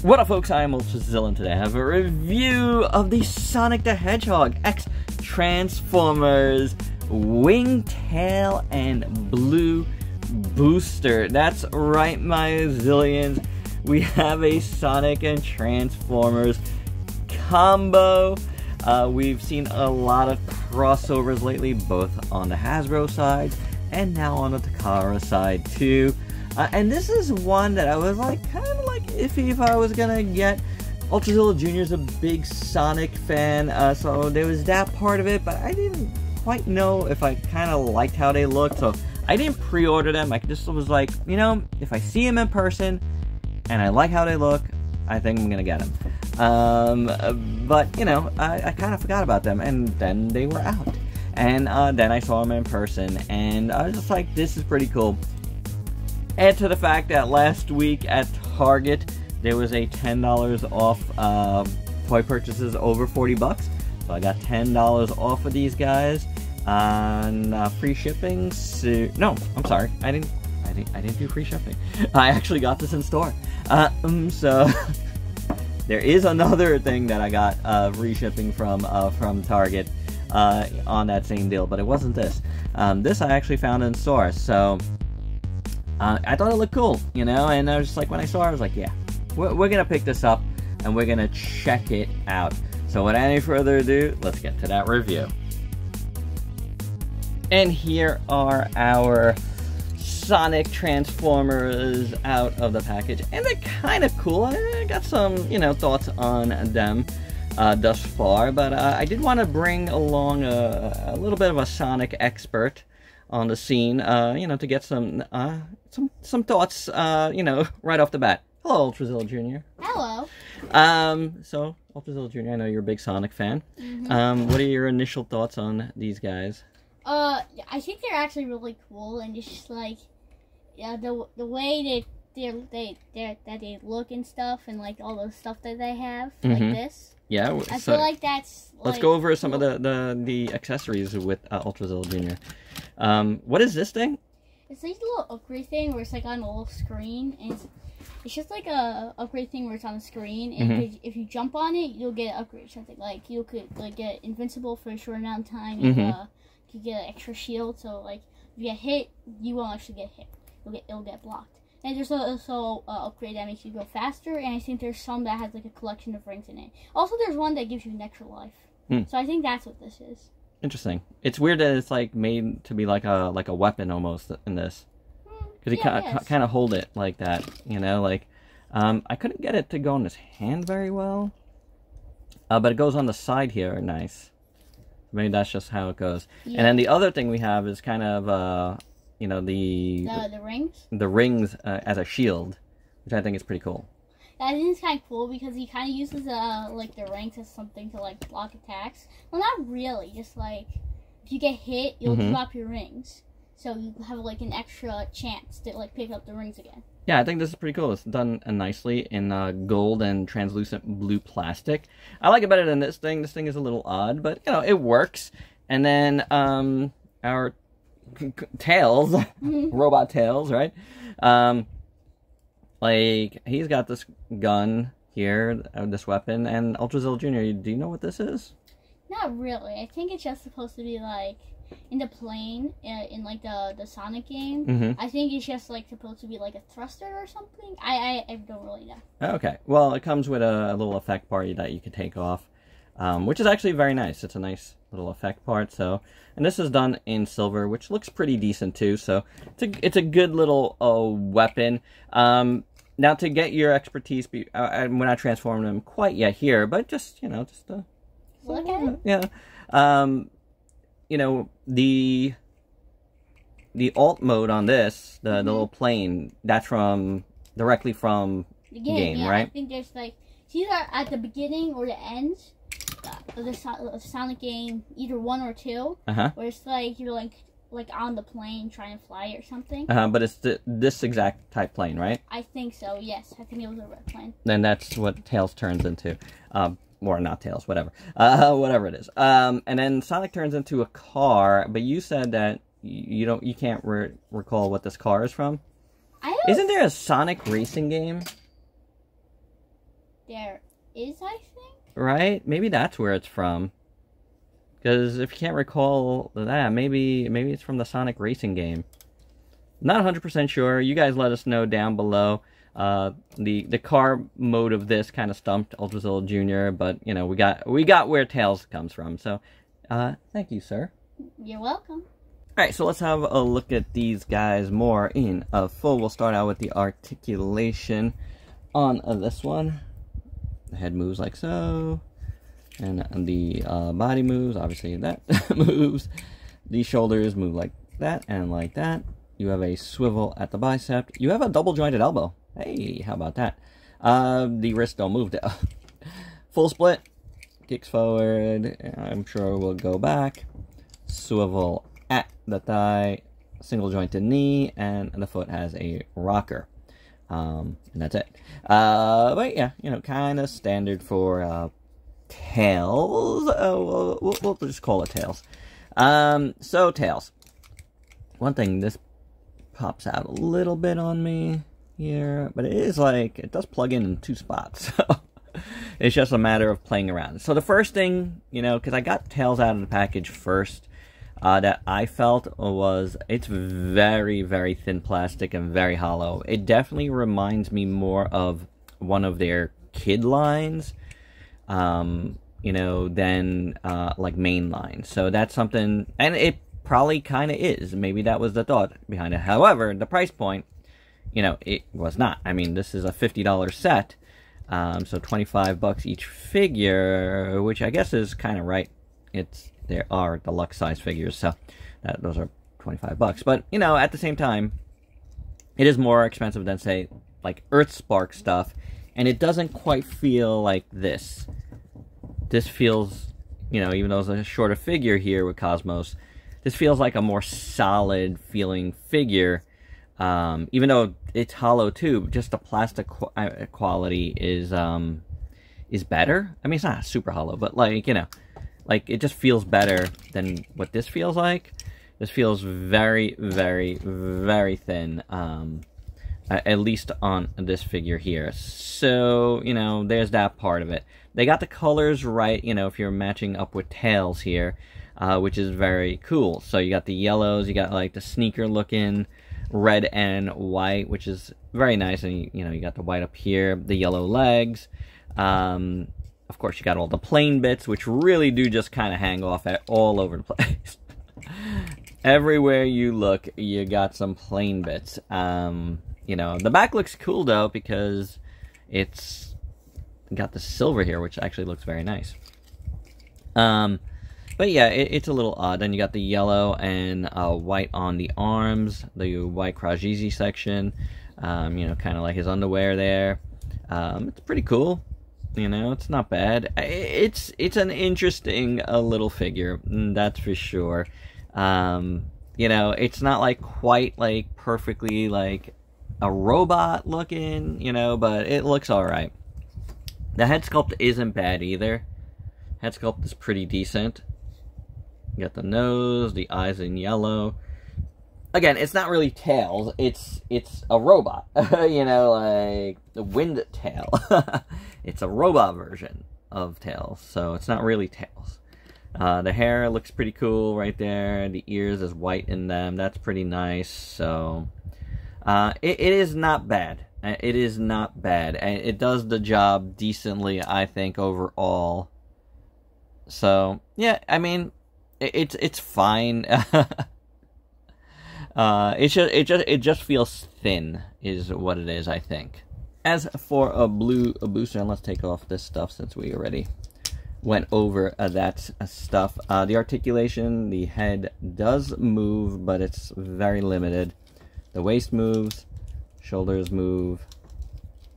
What up, folks? I am Ultrazilla, and today I have a review of the Sonic the Hedgehog X Transformers Wingtail and Blue Booster. That's right, my zillions. We have a Sonic and Transformers combo. We've seen a lot of crossovers lately, both on the Hasbro side and now on the Takara side too. And this is one that I was like, kind of like iffy if I was gonna get. Ultrazilla Jr. is a big Sonic fan, so there was that part of it, but I didn't quite know if I kind of liked how they looked, so I didn't pre-order them. I just was like, you know, if I see them in person and I like how they look, I think I'm gonna get them. But, you know, I kind of forgot about them, and then they were out. And then I saw them in person, and I was just like, this is pretty cool. Add to the fact that last week at Target, there was a $10 off toy purchases over 40 bucks. So I got $10 off of these guys on free shipping. So, no, I'm sorry, I didn't do free shipping. I actually got this in store. So there is another thing that I got free shipping from Target on that same deal, but it wasn't this. This I actually found in store. So I thought it looked cool, you know, and I was just like, when I saw it, I was like, yeah, we're gonna pick this up and we're gonna check it out. So without any further ado, let's get to that review. And here are our Sonic Transformers out of the package, and they're kind of cool. I got some, you know, thoughts on them thus far, but I did want to bring along a little bit of a Sonic expert on the scene, you know, to get some thoughts, you know, right off the bat. Hello, Ultrazilla Jr. Hello. So, Ultrazilla Jr., I know you're a big Sonic fan. Mm-hmm. What are your initial thoughts on these guys? I think they're actually really cool, and it's just like, yeah, the way that they look and stuff, and like all the stuff that they have, like this. Yeah, I feel like that's. Let's go over some of the accessories with Ultrazilla Jr. What is this thing? It's like a little upgrade thing where it's like on a little screen, and it's just like a upgrade thing where it's on the screen, and if you jump on it, you'll get an upgrade. Something like you could like get invincible for a short amount of time. You get an extra shield, so like if you get hit, you won't actually get hit. It'll get blocked. And there's also upgrade that makes you go faster, and I think there's some that has like a collection of rings in it. Also, there's one that gives you an extra life. So I think that's what this is. Interesting. It's weird that it's like made to be like a weapon almost in this, because you kind of hold it like that, you know. Like I couldn't get it to go in his hand very well, but it goes on the side here, nice. Maybe that's just how it goes. Yeah. And then the other thing we have is kind of you know, the rings. The rings as a shield, which I think is pretty cool. I think it's kind of cool because he kind of uses like the rings as something to like block attacks. Well, not really. Just like if you get hit, you'll drop your rings, so you have like an extra chance to like pick up the rings again. Yeah, I think this is pretty cool. It's done nicely in gold and translucent blue plastic. I like it better than this thing. This thing is a little odd, but you know, it works. And then our Tails, robot Tails, right? Like, he's got this gun here, this weapon, and Ultrazilla Jr., do you know what this is? Not really. I think it's just supposed to be, like, in the plane, in like, the Sonic game. I think it's just, like, supposed to be, like, a thruster or something. I don't really know. Okay. Well, it comes with a little effect part that you can take off, which is actually very nice. It's a nice little effect part, so... And this is done in silver, which looks pretty decent, too, so it's a good little weapon. Now, to get your expertise, we're not transforming them quite yet here, but just, you know, look at it. Yeah. You know, the alt mode on this, the little plane, that's directly from the game, yeah, right? I think there's like, it's either at the beginning or the end of the Sonic game, either 1 or 2, where it's like you're like on the plane trying to fly or something. But it's this exact type plane, right? I think so, yes. I think it was a red plane. Then that's what Tails turns into. Or not Tails, whatever. Whatever it is. And then Sonic turns into a car, but you said that you can't recall what this car is from? Isn't there a Sonic racing game? there is, I think. Right? Maybe that's where it's from. Because if you can't recall that, maybe it's from the Sonic Racing game. Not 100% sure. You guys let us know down below. The car mode of this kind of stumped Ultrazilla Jr., but you know, we got where Tails comes from. So, thank you, sir. You're welcome. Alright, so let's have a look at these guys more in full. We'll start out with the articulation on this one. The head moves like so. And the body moves, obviously that moves. The shoulders move like that and like that. You have a swivel at the bicep. You have a double jointed elbow. Hey, how about that? The wrists don't move though. Full split. Kicks forward. I'm sure we'll go back. Swivel at the thigh, single jointed knee, and the foot has a rocker. And that's it. But yeah, you know, kind of standard for Tails. We'll just call it Tails. So Tails. One thing, this pops out a little bit on me here, but it is like, it does plug in 2 spots. So it's just a matter of playing around. So the first thing, you know, because I got Tails out of the package first, that I felt was it's very, very thin plastic and very hollow. It definitely reminds me more of one of their kid lines, you know, than like main line. So that's something, and it probably kind of is. Maybe that was the thought behind it. However, the price point, you know, it was not. I mean, this is a $50 set, so $25 each figure, which I guess is kind of right. There are deluxe size figures, so those are $25. But you know, at the same time, it is more expensive than say like Earthspark stuff, and it doesn't quite feel like this. This feels, you know, even though it's a shorter figure here with Cosmos, this feels like a more solid feeling figure. Even though it's hollow too, just the plastic quality is better. I mean, it's not super hollow, but like, you know, like it just feels better than what this feels like. This feels very, very, very thin, at least on this figure here. So, you know, there's that part of it. They got the colors right, you know, if you're matching up with Tails here, which is very cool. So you got the yellows, you got like the sneaker looking red and white, which is very nice. And you know, you got the white up here, the yellow legs. Of course, you got all the plain bits, which really do just kind of hang off all over the place. Everywhere you look, you got some plain bits. You know, the back looks cool though, because it's got the silver here, which actually looks very nice. But yeah, it's a little odd. Then you got the yellow and white on the arms, the white Krajizi section. You know, kind of like his underwear there. It's pretty cool. You know, it's not bad. It's an interesting little figure, that's for sure. You know, it's not like quite like perfectly like a robot looking, you know, but it looks alright. The head sculpt isn't bad either. Head sculpt is pretty decent. You got the nose, the eyes in yellow. Again, it's not really Tails, it's a robot. You know, like the WINGTAIL. It's a robot version of Tails, so it's not really Tails. The hair looks pretty cool right there. The ears is white in them. That's pretty nice. So it is not bad. It is not bad. It does the job decently, I think, overall. So yeah, I mean, it's fine. It just feels thin, is what it is, I think. As for a booster, and let's take off this stuff since we already went over that stuff. The articulation, the head does move, but it's very limited. The waist moves, shoulders move,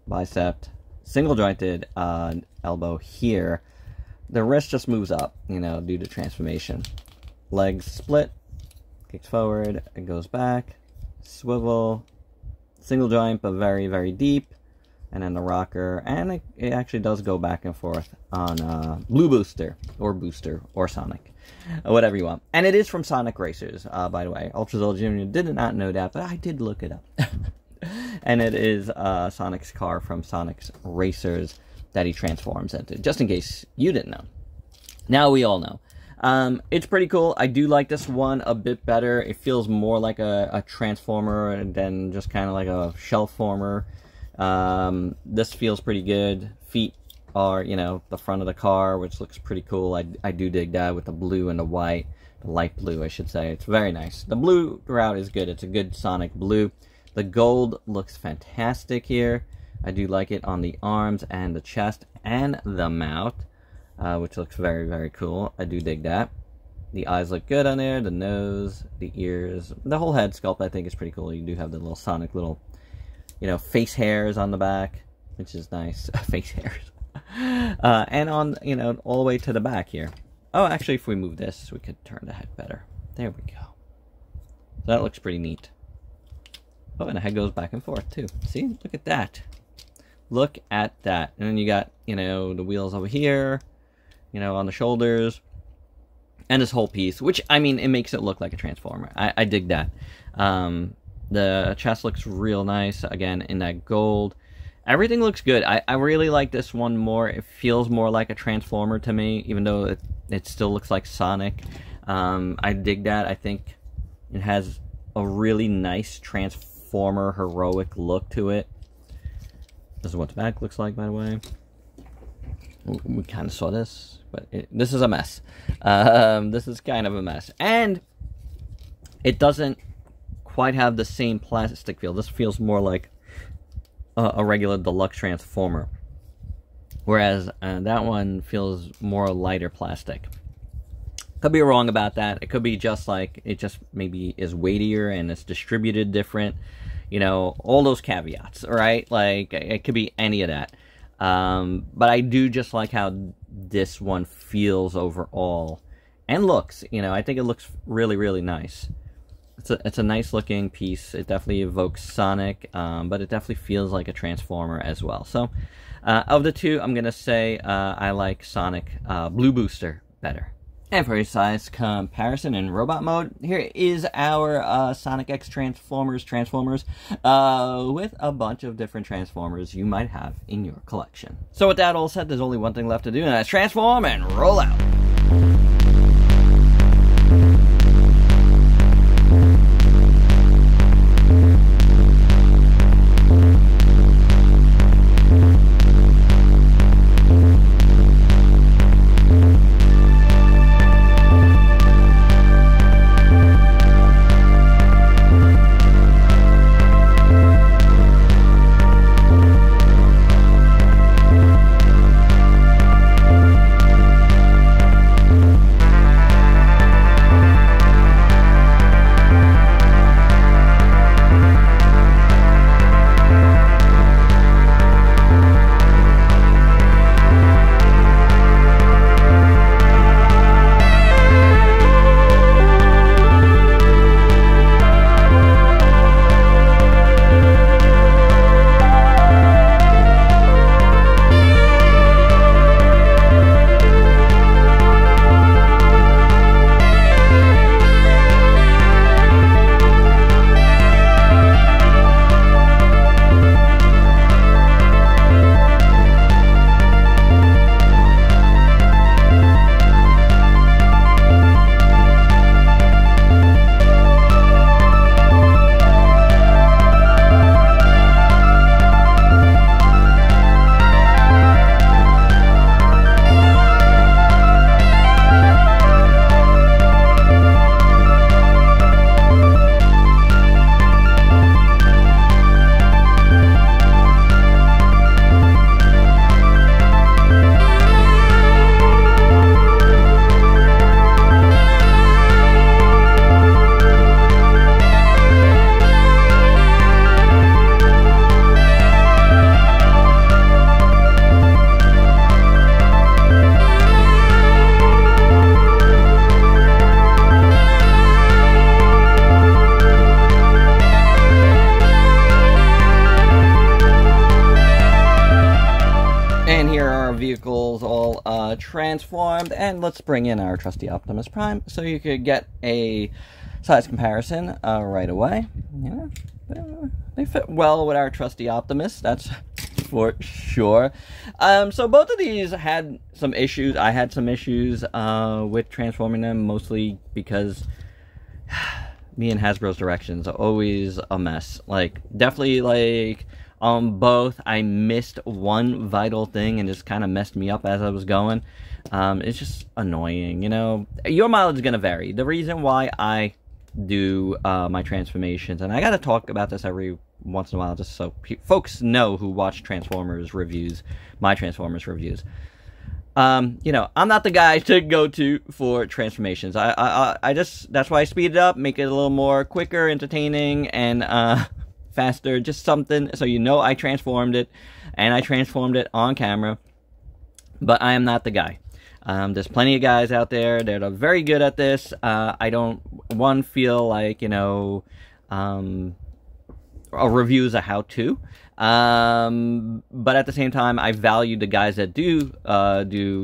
bicep, single jointed elbow here. The wrist just moves up, you know, due to transformation. Legs split, kicks forward, it goes back, swivel, single joint, but very, very deep. And then the rocker, and it actually does go back and forth on Blue Booster, or Sonic, whatever you want. And it is from Sonic Racers, by the way. Ultrazilla Jr. did not know that, but I did look it up. And it is Sonic's car from Sonic's Racers. that he transforms into, just in case you didn't know. Now we all know. It's pretty cool. I do like this one a bit better. It feels more like a transformer than just kind of like a shell former. This feels pretty good. Feet are, you know, the front of the car, which looks pretty cool. I do dig that with the blue and the white. The light blue, I should say. It's very nice. The blue throughout is good. It's a good Sonic blue. The gold looks fantastic here. I do like it on the arms and the chest and the mouth. Which looks very, very cool. I do dig that. The eyes look good on there. The nose, the ears, the whole head sculpt I think is pretty cool. You do have the little Sonic little, you know, face hairs on the back, which is nice. Face hairs. And on, you know, all the way to the back here. Oh, actually, if we move this, we could turn the head better. There we go. So that looks pretty neat. Oh, and the head goes back and forth too. See? Look at that. Look at that. And then you got, you know, the wheels over here. You know, on the shoulders, and this whole piece, which, I mean, it makes it look like a Transformer. I dig that. The chest looks real nice, again, in that gold. Everything looks good. I really like this one more. It feels more like a Transformer to me, even though it still looks like Sonic. I dig that. I think it has a really nice Transformer heroic look to it. This is what the back looks like, by the way. We kind of saw this, but this is a mess. This is kind of a mess. And it doesn't quite have the same plastic feel. This feels more like a regular deluxe Transformer. Whereas that one feels more lighter plastic. Could be wrong about that. It could be just like, it just maybe is weightier and it's distributed different. You know, all those caveats, right? Like, it could be any of that. But I do just like how this one feels overall and looks. You know, I think it looks really, really nice. It's a nice looking piece. It definitely evokes Sonic, but it definitely feels like a Transformer as well. So, of the two, I'm going to say I like Sonic Blue Booster better. And for a size comparison in robot mode, here is our Sonic X Transformers with a bunch of different Transformers you might have in your collection. So with that all said, there's only one thing left to do, and that's transform and roll out. vehicles all transformed, and let's bring in our trusty Optimus Prime so you could get a size comparison right away. Yeah, they fit well with our trusty Optimus, that's for sure. So both of these had some issues. I had some issues with transforming them, mostly because me and Hasbro's directions are always a mess. Like, definitely, like, on both, I missed one vital thing and just kind of messed me up as I was going. It's just annoying, you know. Your mileage is going to vary. The reason why I do my transformations, and I got to talk about this every once in a while just so folks know who watch Transformers reviews, my Transformers reviews. You know, I'm not the guy to go to for transformations. I just, that's why I speed it up, make it a little more quicker, entertaining, and faster, just something so you know I transformed it, and I transformed it on camera. But I am not the guy. There's plenty of guys out there that are very good at this. I don't, feel like, you know, a review is a how-to. But at the same time, I value the guys that do,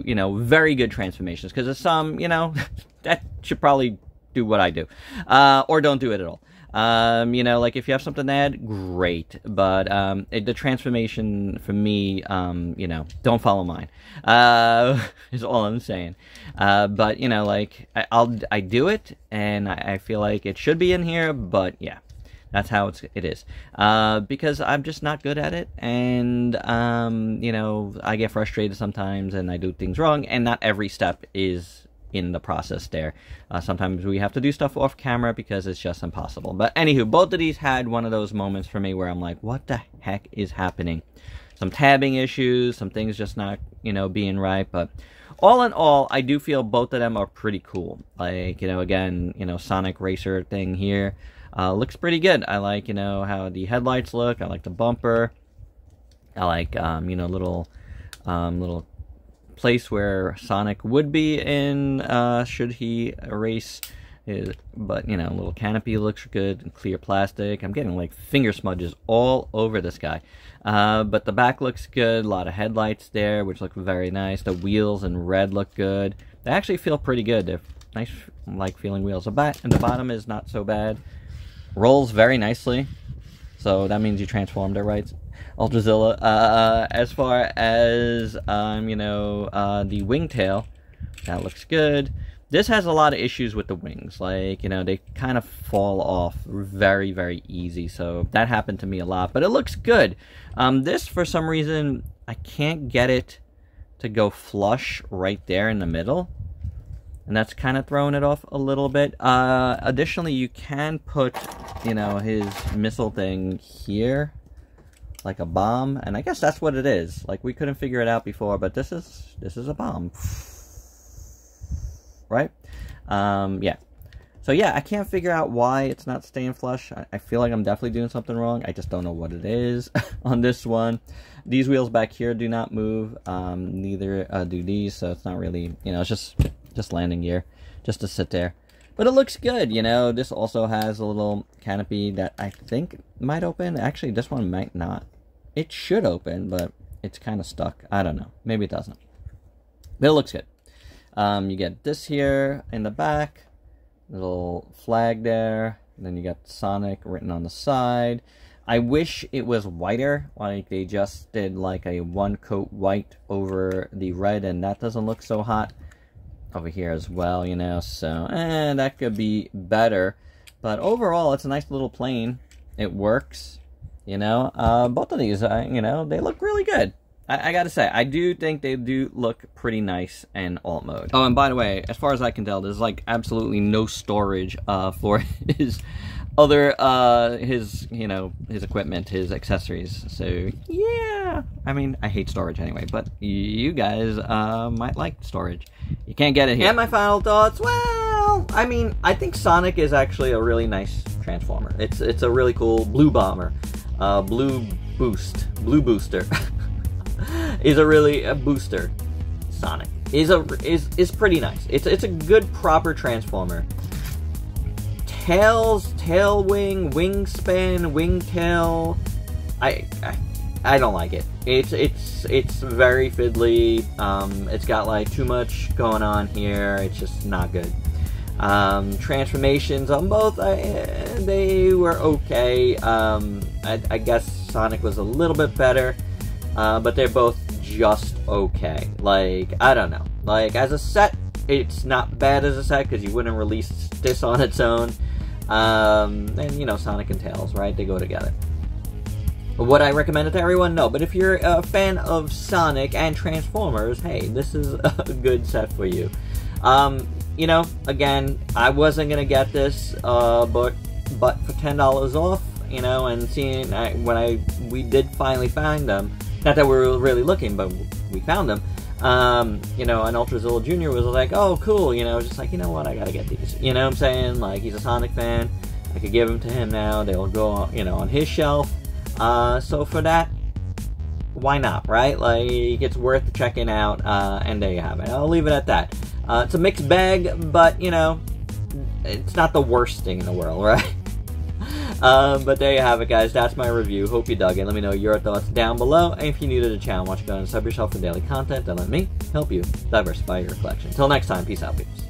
you know, very good transformations. Because there's some, you know, that should probably do what I do. Or don't do it at all. You know, like, if you have something to add, great. But the transformation for me, you know, don't follow mine. Is all I'm saying. But, you know, like, I do it, and I feel like it should be in here, but yeah. That's how it is. Because I'm just not good at it, and, you know, I get frustrated sometimes, and I do things wrong, and not every step is in the process there. Sometimes we have to do stuff off camera because it's just impossible. But anywho, both of these had one of those moments for me where I'm like, what the heck is happening? Some tabbing issues, some things just not, you know, being right, but all in all, I do feel both of them are pretty cool. Like, you know, again, you know, Sonic Racer thing here. Looks pretty good. I like, you know, how the headlights look. I like the bumper. I like, you know, little place where Sonic would be in, should he race. But, you know, little canopy looks good. Clear plastic. I'm getting, like, finger smudges all over this guy. But the back looks good. A lot of headlights there, which look very nice. The wheels in red look good. They actually feel pretty good. They're nice, like, feeling wheels. And the bottom is not so bad. Rolls very nicely, so that means you transformed it right, Ultrazilla. As far as, you know, the wingtail, that looks good. This has a lot of issues with the wings, like, you know, they kind of fall off very, very easy, so that happened to me a lot, but it looks good. This, for some reason, I can't get it to go flush right there in the middle. And that's kind of throwing it off a little bit. Additionally, you can put, you know, his missile thing here, like a bomb. And I guess that's what it is. Like, we couldn't figure it out before, but this is a bomb. Right? Yeah. So, yeah, I can't figure out why it's not staying flush. I feel like I'm definitely doing something wrong. I just don't know what it is on this one. These wheels back here do not move. Neither do these, so it's not really, you know, it's just landing gear, just to sit there. But it looks good, you know. This also has a little canopy that I think might open. Actually, this one might not. It should open, but it's kind of stuck. I don't know. Maybe it doesn't. But it looks good. You get this here in the back. Little flag there. And then you got Sonic written on the side. I wish it was whiter. Like, they just did like a one coat white over the red, and that doesn't look so hot. Over here as well, you know, so that could be better, but overall it's a nice little plane. It works, you know. Both of these, you know, they look really good. I gotta say, I do think they do look pretty nice in alt mode. Oh, and by the way, as far as I can tell, there's like absolutely no storage for his other you know, his equipment, his accessories. So yeah, I mean, I hate storage anyway, but you guys might like storage. You can't get it here. And my final thoughts, well, I mean, I think Sonic is actually a really nice Transformer. It's a really cool blue bomber. Blue booster. Is a really booster. Sonic is pretty nice. It's a good proper Transformer. Tail wing, wingspan, wingtail. I don't like it. It's very fiddly. It's got like too much going on here. It's just not good. Transformations on both, they were okay. I guess Sonic was a little bit better. but they're both just okay. Like, I don't know. Like, as a set, it's not bad as a set, because you wouldn't release this on its own. And, you know, Sonic and Tails, right? They go together. Would I recommend it to everyone? No, but if you're a fan of Sonic and Transformers, hey, this is a good set for you. You know, again, I wasn't gonna get this, but for $10 off, you know, and seeing we did finally find them. Not that we were really looking, but we found them. You know, and Ultrazilla Jr. was like, oh, cool, you know, just like, you know what, I gotta get these. You know what I'm saying? Like, he's a Sonic fan. I could give them to him now. They'll go, you know, on his shelf. So for that, why not, right? Like, it's worth checking out, and there you have it. I'll leave it at that. It's a mixed bag, but, you know, it's not the worst thing in the world, right? But there you have it, guys. That's my review. Hope you dug it. Let me know your thoughts down below. And if you're new to the channel, why don't you go and sub yourself for daily content and let me help you diversify your collection. Until next time, peace out, peeps.